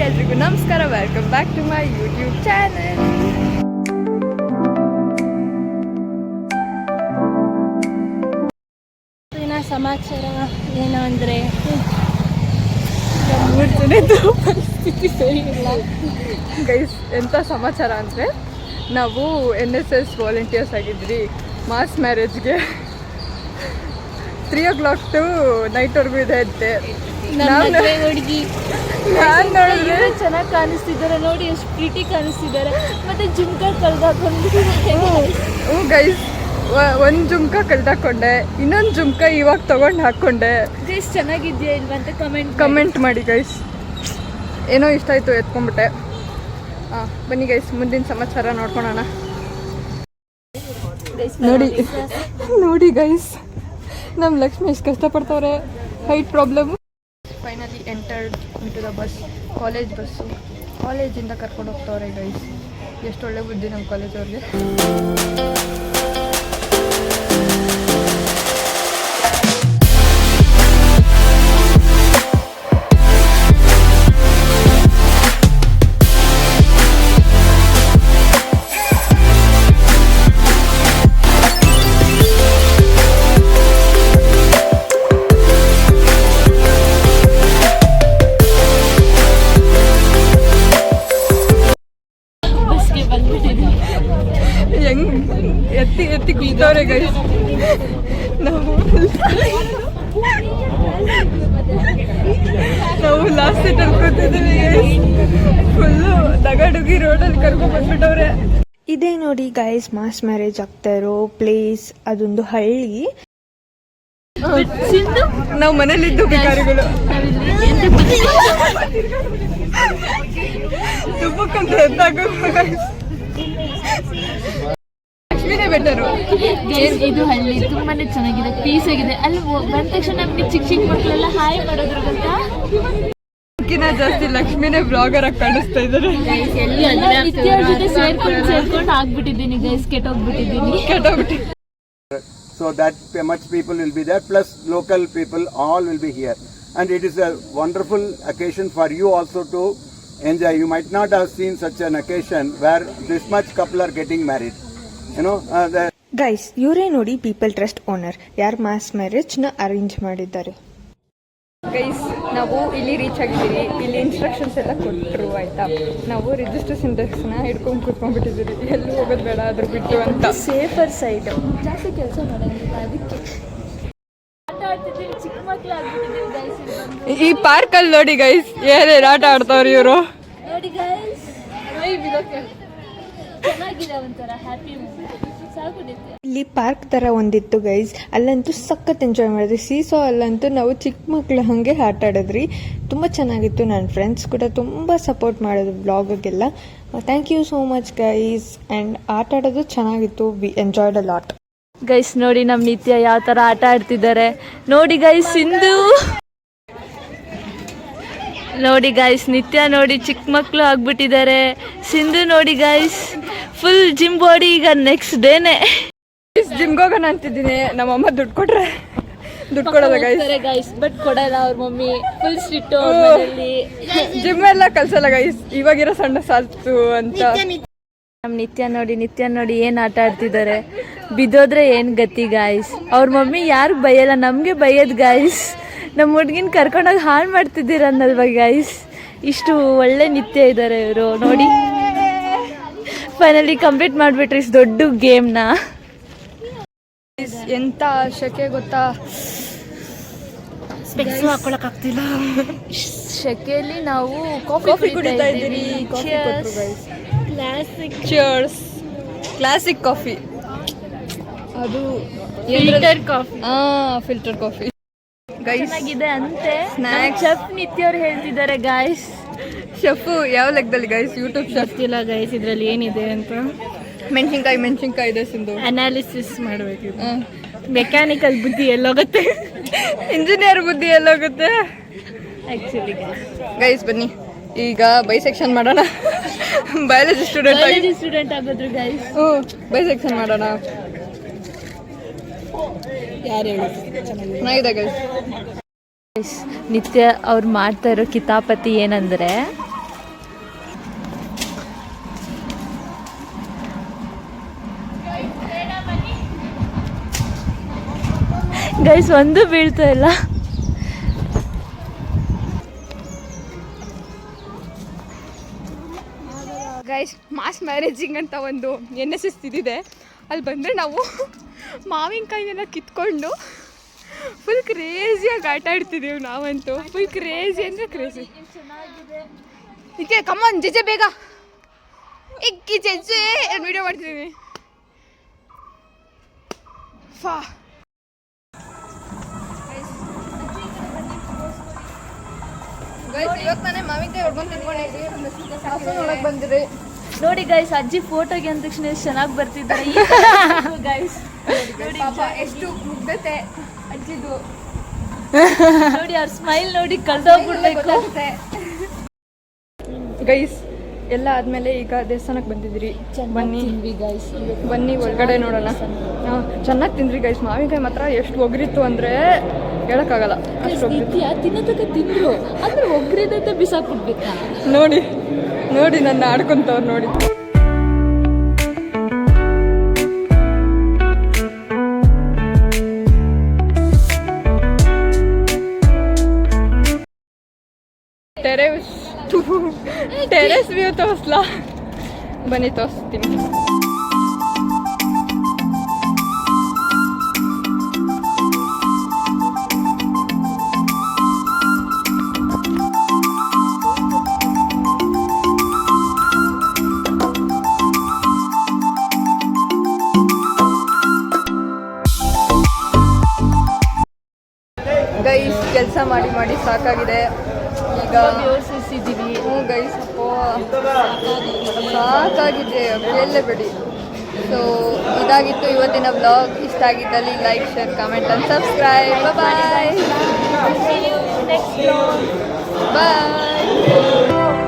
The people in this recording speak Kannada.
ಎಲ್ರಿಗೂ ನಮಸ್ಕಾರ, welcome back to my YouTube channel. ಸಮಾಚಾರ ಏನು ಅಂದರೆ ಪರಿಸ್ಥಿತಿ ಸರಿ ಇಲ್ಲ ಗೈಸ್. ಎಂಥ ಸಮಾಚಾರ ಅಂದರೆ ನಾವು NSS ವಾಲಂಟಿಯರ್ಸ್ ಆಗಿದ್ರಿ ಮಾಸ್ ಮ್ಯಾರೇಜ್ಗೆ 3 o'clock ಟು ನೈಟ್ವರೆಗೂ ಇದೆ ಅಂತೆ. ಹುಡುಗಿ ನಾನು ನೋಡಿದ್ರೆ ಚೆನ್ನಾಗಿ ಕಾಣಿಸ್ತಿದ್ದಾರೆ ನೋಡಿ, ಎಷ್ಟು ಪ್ರೀಟಿ ಕಾಣಿಸ್ತಿದ್ದಾರೆ. ಮತ್ತೆ ಜುಮ್ಕಾ ಕಳ್ದಾಕೊಂಡಿದ್ದಾರೆ. ಹ್ಞೂ ಗೈಸ್, ಒಂದು ಜುಮ್ಕ ಕಳ್ದಾಕೊಂಡೆ, ಇನ್ನೊಂದು ಜುಮ್ಕ ಇವಾಗ ತೊಗೊಂಡು ಹಾಕ್ಕೊಂಡೆ. ಗೈಸ್ ಚೆನ್ನಾಗಿದೆಯಾ ಇಲ್ವಾ ಅಂತ ಕಮೆಂಟ್ ಮಾಡಿ ಗೈಸ್. ಏನೋ ಇಷ್ಟ ಆಯಿತು, ಎತ್ಕೊಂಡ್ಬಿಟ್ಟೆ. ಬನ್ನಿ ಗೈಸ್, ಮುಂದಿನ ಸಮಾಚಾರ ನೋಡ್ಕೊಳೋಣ. ನೋಡಿ ಗೈಸ್, ನಮ್ಮ ಲಕ್ಷ್ಮಿ ಎಷ್ಟು ಕಷ್ಟಪಡ್ತವ್ರೆ, height problem. Finally entered into the bus. College bus, ಕಾಲೇಜಿಂದ ಕರ್ಕೊಂಡು ಹೋಗ್ತವ್ರೆ ಗೈಸ್. ಎಷ್ಟು ಒಳ್ಳೆ ಬುದ್ಧಿ ನಮ್ಮ ಕಾಲೇಜವ್ರಿಗೆ. ಎತ್ತಿ ಕೂತವ್ರೆ ಗೈಸ್. ನಾವು ಲಾಸ್ಟ್ ಸೀಟಲ್ಲಿ ಕೂತಿದ್ದೀವಿ ಗೈಸ್. ಫುಲ್ಲು ದಗಡುಗಿ ರೋಡಲ್ಲಿ ಕರ್ಕೊಂಡು ಬಂದ್ಬಿಟ್ಟವ್ರೆ. ಇದೇ ನೋಡಿ ಗೈಸ್, ಮಾಸ್ ಮ್ಯಾರೇಜ್ ಆಗ್ತಾ ಇರೋ ಪ್ಲೇಸ್. ಅದೊಂದು ಹಳ್ಳಿ. ನಾವು ಮನೇಲಿದ್ದು ಭಿಕಾರಿಗಳು. ತುಪ್ಪಕ್ಕಂತ ಎದ್ದಾಗ ಲಕ್ಷ್ಮಿನೇ ಬೆಟರು. ಇದು ಹಳ್ಳಿ ತುಂಬಾನೇ ಚೆನ್ನಾಗಿದೆ, ಪೀಸ್ ಆಗಿದೆ. ಅಲ್ಲಿ ಬಂದ ತಕ್ಷಣ ನಮ್ಗೆ ಚಿಕ್ಕ ಮಕ್ಕಳೆಲ್ಲ ಹಾಯ್ ಮಾಡೋದ್ರ ಗೊತ್ತಾ. ಜಾಸ್ತಿ ಲಕ್ಷ್ಮಿನೇ ಬ್ಲಾಗರ್ ಆಗಿ ಕಾಣಿಸ್ತಾ ಇದ್ದಾರೆ. ಜೊತೆ ಸೇರ್ಕೊಂಡು ಆಗ್ಬಿಟ್ಟಿದ್ದೀನಿ guys, ಕೆಟ್ಟೋಗ್ಬಿಟ್ಟಿದ್ದೀನಿ. So that much people will be there, plus local people all will be here, and it is a wonderful occasion for you also to enjoy. You might not have seen such an occasion where this much couple are getting married, you know. Guys, ಇವರೇ ನೋಡಿ ಪೀಪಲ್ ಟ್ರಸ್ಟ್ ಓನರ್, ಯಾರು ಮಾಸ್ ಮ್ಯಾರೇಜ್ನ ಅರೇಂಜ್ ಮಾಡಿದ್ದಾರೆ. ಗೈಸ್, ನಾವು ಇಲ್ಲಿ ರೀಚ್ ಆಗಿದ್ದೀವಿ. ಇಲ್ಲಿ ಇನ್ಸ್ಟ್ರಕ್ಷನ್ಸ್ ಎಲ್ಲ ಕೊಟ್ಟರು, ಆಯ್ತಾ. ನಾವು ರಿಜಿಸ್ಟ್ರೇಷನ್ ಡೆಸ್ಕ್ನ ಹಿಡ್ಕೊಂಡು ಕೂತ್ಕೊಂಡ್ಬಿಟ್ಟಿದ್ದೀವಿ. ಎಲ್ಲೂ ಹೋಗೋದು ಬೇಡ, ಅದ್ರ ಬಿಟ್ಟು ಅಂತ. ಸೇಫರ್ ಸೈಡ್, ಜಾಸ್ತಿ ಕೆಲಸ ಮಾಡೋಂಗಿಲ್ಲ, ಅದಕ್ಕೆ ಆಟ ಆಡ್ತಿದ್ದೀವಿ. ಚಿಕ್ಕ ಮಕ್ಳು ಆಗ್ಬಿಟ್ಟಿದ್ದೀವಿ ಗೈಸ್. ಈ ಪಾರ್ಕಲ್ಲಿ ನೋಡಿ ಗೈಸ್, ಏನೇನು ಆಟ ಆಡ್ತಾವ್ರಿ ಇವರು. ನೋಡಿ ಗೈಸ್, ಚೆನ್ನಾಗಿದೆ, ಒಂಥರ ಹ್ಯಾಪಿ ಸಾಕು. ಇಲ್ಲಿ ಪಾರ್ಕ್ ತರ ಒಂದಿತ್ತು ಗೈಸ್, ಅಲ್ಲಂತೂ ಸಖತ್ ಎಂಜಾಯ್ ಮಾಡಿದ್ವಿ. ಸೀಸೋ ಅಲ್ಲಂತೂ ನಾವು ಚಿಕ್ಕ ಮಕ್ಳು ಹಾಗೆ ಆಟ ಆಡಿದ್ರಿ, ತುಂಬ ಚೆನ್ನಾಗಿತ್ತು. ನನ್ನ ಫ್ರೆಂಡ್ಸ್ ಕೂಡ ತುಂಬ ಸಪೋರ್ಟ್ ಮಾಡಿದ್ರು ಬ್ಲಾಗಿಗೆಲ್ಲ. Thank you so much guys. And ಆಟ ಆಡೋದು ಚೆನ್ನಾಗಿತ್ತು. We enjoyed a lot. Guys ನೋಡಿ, ನಮ್ಮ ನಿತ್ಯ ಯಾವ ಥರ ಆಟ ಆಡ್ತಿದ್ದಾರೆ ನೋಡಿ ಗೈಸ್. ಸಿಂಧು ನೋಡಿ ಗೈಸ್, ನಿತ್ಯ ನೋಡಿ ಚಿಕ್ಕ ಮಕ್ಕಳು ಆಗ್ಬಿಟ್ಟಿದ್ದಾರೆ. ಸಿಂಧು ನೋಡಿ ಗೈಸ್, ಫುಲ್ ಜಿಮ್ ಬಾಡಿ. ಈಗ ನೆಕ್ಸ್ಟ್ ಡೇನೆ ಜಿಮ್ಗೆ ಹೋಗೋಣ ಅಂತಿದ್ದೀನಿ. ನಮ್ಮಮ್ಮ ದುಡ್ಡು ಕೊಟ್ರೆ ದುಡ್ಡು ಕೊಡೋದ ಗೈಸ್, ಬಟ್ ಕೊಡಲ್ಲ ಅವ್ರ ಮಮ್ಮಿ. Full strict. ಜಿಮ್ ಎಲ್ಲ ಕಲ್ಸಲ್ಲ ಗೈಸ್, ಇವಾಗಿರೋ ಸಣ್ಣ ಸಾಲ್ತು ಅಂತ. ನಮ್ಮ ನಿತ್ಯ ನೋಡಿ ಏನು ಆಟ ಆಡ್ತಿದ್ದಾರೆ. ಬಿದ್ದೋದ್ರೆ ಏನು ಗತಿ ಗಾಯ್ಸ್. ಅವ್ರ ಮಮ್ಮಿ ಯಾರು ಬೈಯಲ್ಲ, ನಮಗೆ ಬೈಯೋದು ಗಾಯ್ಸ್. ನಮ್ಮ ಹುಡ್ಗಿನ ಕರ್ಕೊಂಡೋಗಿ ಹಾಳು ಮಾಡ್ತಿದ್ದೀರನ್ನಲ್ವ ಗಾಯ್ಸ್. ಇಷ್ಟು ಒಳ್ಳೆ ನಿತ್ಯ ಇದ್ದಾರೆ ಇವರು ನೋಡಿ. ಫೈನಲಿ ಕಂಪ್ಲೀಟ್ ಮಾಡಿಬಿಟ್ರಿ ಇಷ್ಟು ದೊಡ್ಡ ಗೇಮ್ನ. ಎಂತ ಶೆಕೆ ಗೊತ್ತಾ, ಸ್ಪೆಕ್ಸ್ ಹಾಕೊಳಕ್ಕಾಗ್ತಿಲ್ಲ. ಶೆಕೆಯಲ್ಲಿ ನಾವು ಕಾಫಿ ಕುಡಿತಾ ಇದ್ದೀರಿ. ಚಿಯರ್ಸ್. ಕ್ಲಾಸಿಕ್ ಕಾಫಿ, ಅದು ಫಿಲ್ಟರ್ ಕಾಫಿ. ಫಿಲ್ಟರ್ ಕಾಫಿ ಚೆನ್ನಾಗಿದೆ ಅಂತೆ. ಶೆಫ್ ನಿತ್ಯ ಅವ್ರು ಹೇಳ್ತಿದ್ದಾರೆ ಗಾಯ್ಸ್. ಶೆಫ್ ಯಾವ ಲೆಕ್ಕದಲ್ಲಿ ಗೈಸ್? ಯೂಟ್ಯೂಬ್ ಶೆಫ್ ಇಲ್ಲ ಗೈಸ್, ಇದ್ರಲ್ಲಿ ಏನಿದೆ ಅಂತ. ಮೆಣಸಿನ್ಕಾಯಿ ಇದೆ ಸಿಂಧು. ಅನಾಲಿಸಿಸ್ ಮಾಡಬೇಕು. ಮೆಕ್ಯಾನಿಕಲ್ ಬುದ್ಧಿ ಎಲ್ಲೋಗುತ್ತೆ, ಇಂಜಿನಿಯರ್ ಬುದ್ಧಿ ಎಲ್ಲೋಗುತ್ತೆ ಆ್ಯಕ್ಚುಲಿ. ಗೈಸ್ ಬನ್ನಿ ಈಗ ಬೈಸೆಕ್ಷನ್ ಮಾಡೋಣ. ಬಯಾಲಜಿ ಸ್ಟೂಡೆಂಟ್ ಆಗೋದ್ರು ಗೈಸ್. ಬೈಸೆಕ್ಷನ್ ಮಾಡೋಣ. ಯಾರು ಹೇಳಿ ಚೆನ್ನಾಗಿದೆ ಗೈಸ್. ನಿತ್ಯ ಅವ್ರು ಮಾಡ್ತಾ ಇರೋ ಕಿತಾಪತಿ ಏನಂದರೆ, ಗೈಸ್, ಒಂದು ಬೀಳ್ತಾ ಇಲ್ಲ. ಗೈಸ್, ಮಾಸ್ ಮ್ಯಾರೇಜಿಂಗ್ ಅಂತ ಒಂದು NSS ಇದಿದೆ. ಅಲ್ಲಿ ಬಂದರೆ ನಾವು ಮಾವಿನಕಾಯಿನೆಲ್ಲ ಕಿತ್ಕೊಂಡು ಫುಲ್ ಕ್ರೇಜಿಯಾಗಿ ಆಟ ಆಡ್ತಿದ್ದೀವಿ ನಾವಂತೂ. ಫುಲ್ ಕ್ರೇಜಿ ಅಂದರೆ ಕ್ರೇಜಿ. ಇದಕ್ಕೆ ಕಮ್ಮನ್ ಜಜ್ಜೆ ಬೇಗ, ಇಕ್ಕಿ ಜಜ್ಜೆ ವಿಡಿಯೋ ಮಾಡ್ತಿದ್ದೀವಿ. ಫಾ ಇವತ್ತು ನಾನೇ ಮಾವಿನಕಾಯಿ ಹೊಡ್ಕೊಂಡು ತಿನ್ಕೊಂಡಿದ್ದೀವಿ. ಬಂದಿರಿ ನೋಡಿ ಗೈಸ್, ಅಜ್ಜಿ ಫೋಟೋಗೆ ಅಂದ ತಕ್ಷಣ ಎಷ್ಟು ಚೆನ್ನಾಗಿ ಬರ್ತಿದ್ದಾರೆ ಗೈಸ್. ಎಷ್ಟು ಮುಗ್ಧತೆ ಅಜ್ಜಿದು ನೋಡಿ, ಅವ್ರ ಸ್ಮೈಲ್ ನೋಡಿ ಕಳ್ದೋಗ್ಬಿಡ್ಬೇಕು. ಗೈಸ್, ಎಲ್ಲ ಆದಮೇಲೆ ಈಗ ದೇವಸ್ಥಾನಕ್ಕೆ ಬಂದಿದ್ದೀರಿ. ಬನ್ನಿ ಒಳಗಡೆ ನೋಡೋಣ. ಚೆನ್ನಾಗಿ ತಿಂದ್ರಿ ಗೈಸ್. ಮಾವಿನಕಾಯಿ ಮಾತ್ರ ಎಷ್ಟು ಒಗ್ರಿತ್ತು ಅಂದರೆ ಹೇಳೋಕ್ಕಾಗಲ್ಲ, ಅಷ್ಟು ತಿನ್ನೋದಕ್ಕೆ ತಿಂದ್ರು ಅಂದ್ರೆ ಒಗ್ರಿದಂತೆ ಬಿಸಾಕ್ಬಿಡ್ಬೇಕಾ. ನೋಡಿ ನೋಡಿ ನನ್ನ ಆಡ್ಕೊಂತವ್ರು ನೋಡಿ. ಟೆರೆಸ್ ವ್ಯೂ ತೋರಿಸ್ಲಾ? ಬನ್ನಿ ತೋರಿಸ್ತೀನಿ. ಗೈಸ್, ಕೆಲಸ ಮಾಡಿ ಮಾಡಿ ಸಾಕಾಗಿದೆ. ಈಗ ಯೋಚಿಸಿದ್ದೀವಿ. ಗೈಸ್, ಸಾಕಾಗಿದೆ, ಕೇಳಲೇ ಬಿಡಿ. ಸೊ ಇದಾಗಿತ್ತು ಇವತ್ತಿನ ವ್ಲಾಗ್. ಇಷ್ಟ ಆಗಿದ್ದಲ್ಲಿ like, share, comment and subscribe. Bye bye.